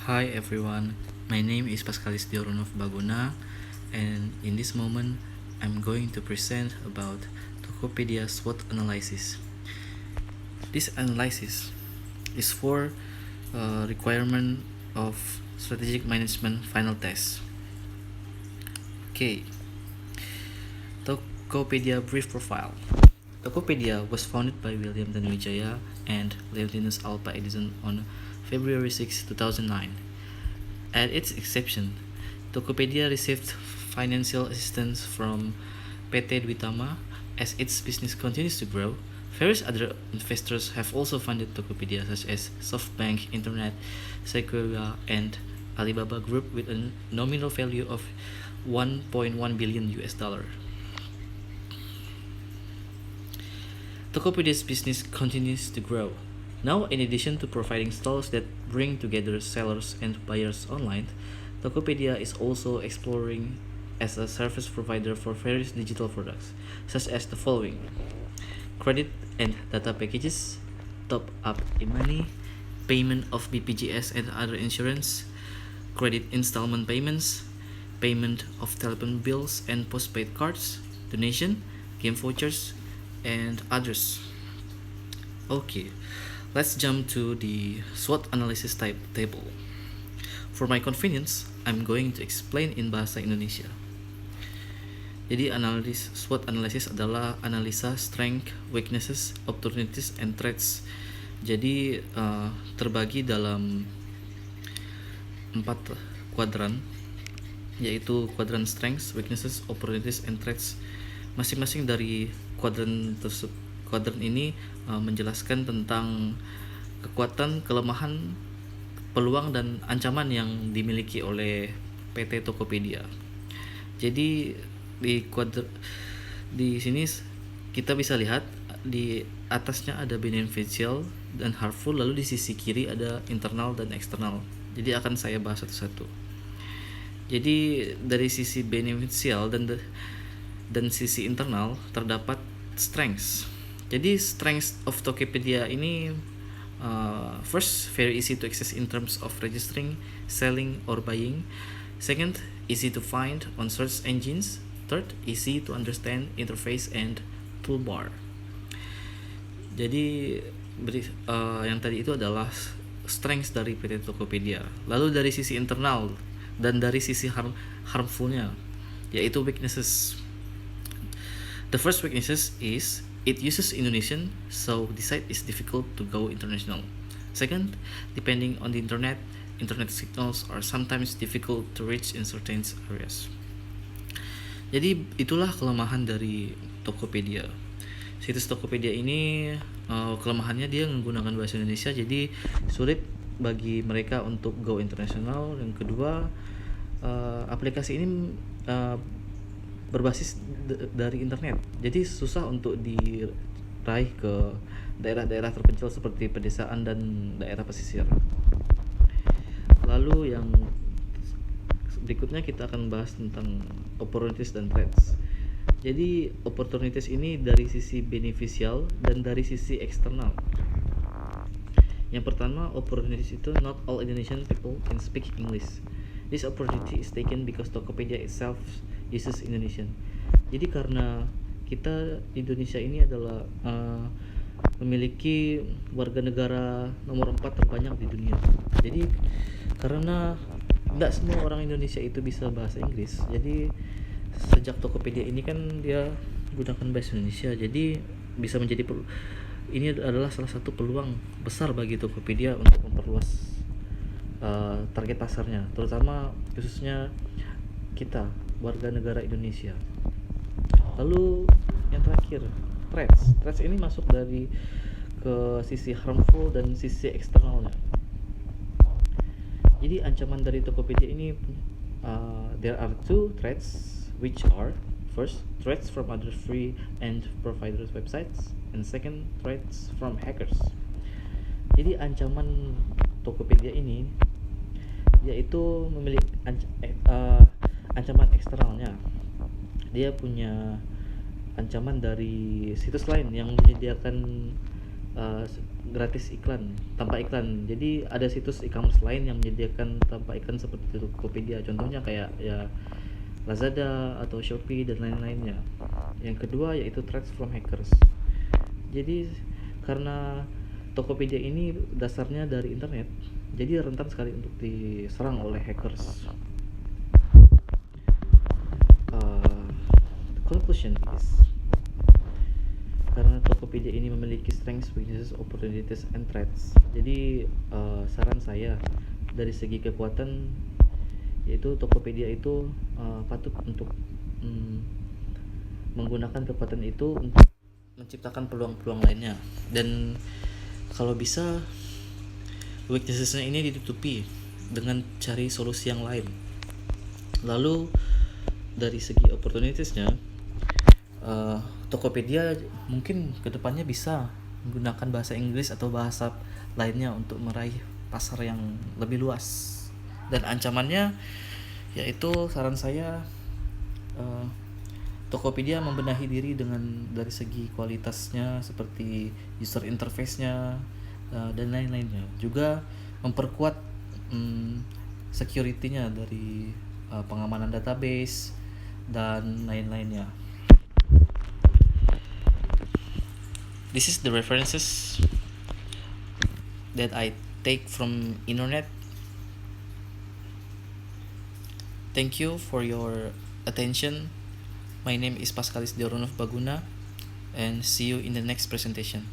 Hi everyone, my name is Pascalis Dioronov Baguna, and in this moment I'm going to present about Tokopedia SWOT analysis. This analysis is for requirement of strategic management final test. Okay, Tokopedia brief profile. Tokopedia was founded by William Tanuwijaya and Leontinus Alpha Edison on February 6, 2009. At its inception, Tokopedia received financial assistance from PT Duitama. As its business continues to grow, various other investors have also funded Tokopedia, such as SoftBank Internet, Sequoia, and Alibaba Group, with a nominal value of $1.1 billion. Tokopedia's business continues to grow. Now, in addition to providing stalls that bring together sellers and buyers online, Tokopedia is also exploring as a service provider for various digital products, such as the following: credit and data packages, top-up e-money, payment of BPJS and other insurance, credit installment payments, payment of telephone bills and postpaid cards, donation, game vouchers, and others. Okay, let's jump to the SWOT analysis type table. For my convenience, I'm going to explain in bahasa Indonesia. Jadi SWOT analysis adalah analisa strength, weaknesses, opportunities, and threats. Jadi terbagi dalam 4 kuadran, yaitu kuadran strengths, weaknesses, opportunities, and threats. Masing-masing dari kuadran ini menjelaskan tentang kekuatan, kelemahan, peluang, dan ancaman yang dimiliki oleh PT Tokopedia. Jadi di sini kita bisa lihat di atasnya ada beneficial dan harmful, lalu di sisi kiri ada internal dan eksternal. Jadi akan saya bahas satu-satu. Jadi dari sisi beneficial dan sisi internal terdapat strengths. Jadi strengths of Tokopedia ini first, very easy to access in terms of registering, selling, or buying. Second, easy to find on search engines. Third, easy to understand interface and toolbar. Jadi yang tadi itu adalah strengths dari PT Tokopedia. Lalu dari sisi internal dan dari sisi harmfulnya, yaitu weaknesses. The first weaknesses is it uses Indonesian, so the site is difficult to go international. Second, depending on the internet signals are sometimes difficult to reach in certain areas. Jadi itulah kelemahan dari Tokopedia. Situs Tokopedia ini kelemahannya dia menggunakan bahasa Indonesia, jadi sulit bagi mereka untuk go international. Yang kedua, aplikasi ini berbasis dari internet, jadi susah untuk diraih ke daerah-daerah terpencil seperti pedesaan dan daerah pesisir. Lalu yang berikutnya kita akan bahas tentang opportunities dan threats. Jadi opportunities ini dari sisi beneficial dan dari sisi eksternal. Yang pertama, opportunities itu not all Indonesian people can speak English. This opportunity is taken because Tokopedia itself uses Indonesian. Jadi karena kita Indonesia ini adalah memiliki warga negara nomor 4 terbanyak di dunia. Jadi karena tidak semua orang Indonesia itu bisa bahasa Inggris, jadi sejak Tokopedia ini kan dia gunakan bahasa Indonesia, jadi bisa menjadi ini adalah salah satu peluang besar bagi Tokopedia untuk memperluas target pasarnya, terutama khususnya kita warga negara Indonesia. Lalu yang terakhir, threats ini masuk dari ke sisi harmful dan sisi eksternalnya. Jadi ancaman dari Tokopedia ini there are 2 threats, which are first, threats from other free and providers websites, and second, threats from hackers. Jadi ancaman Tokopedia ini yaitu memiliki ancaman eksternalnya. Dia punya ancaman dari situs lain yang menyediakan gratis iklan, tanpa iklan. Jadi ada situs e-commerce lain yang menyediakan tanpa iklan seperti Tokopedia. Contohnya kayak ya Lazada atau Shopee dan lain-lainnya. Yang kedua yaitu threats from hackers. Jadi karena Tokopedia ini dasarnya dari internet, jadi rentan sekali untuk diserang oleh hackers. The conclusion is karena Tokopedia ini memiliki strengths, weaknesses, opportunities, and threats. Jadi saran saya dari segi kekuatan yaitu Tokopedia itu patut untuk menggunakan kekuatan itu untuk menciptakan peluang-peluang lainnya, dan kalau bisa weaknessesnya ini ditutupi dengan cari solusi yang lain. Lalu dari segi opportunitiesnya, Tokopedia mungkin kedepannya bisa menggunakan bahasa Inggris atau bahasa lainnya untuk meraih pasar yang lebih luas. Dan ancamannya yaitu saran saya Tokopedia membenahi diri dari segi kualitasnya seperti user interface-nya dan lain-lainnya. Juga memperkuat security-nya dari pengamanan database dan lain-lainnya. This is the references that I take from internet. Thank you for your attention. My name is Pascalis Deronov Baguna, and see you in the next presentation.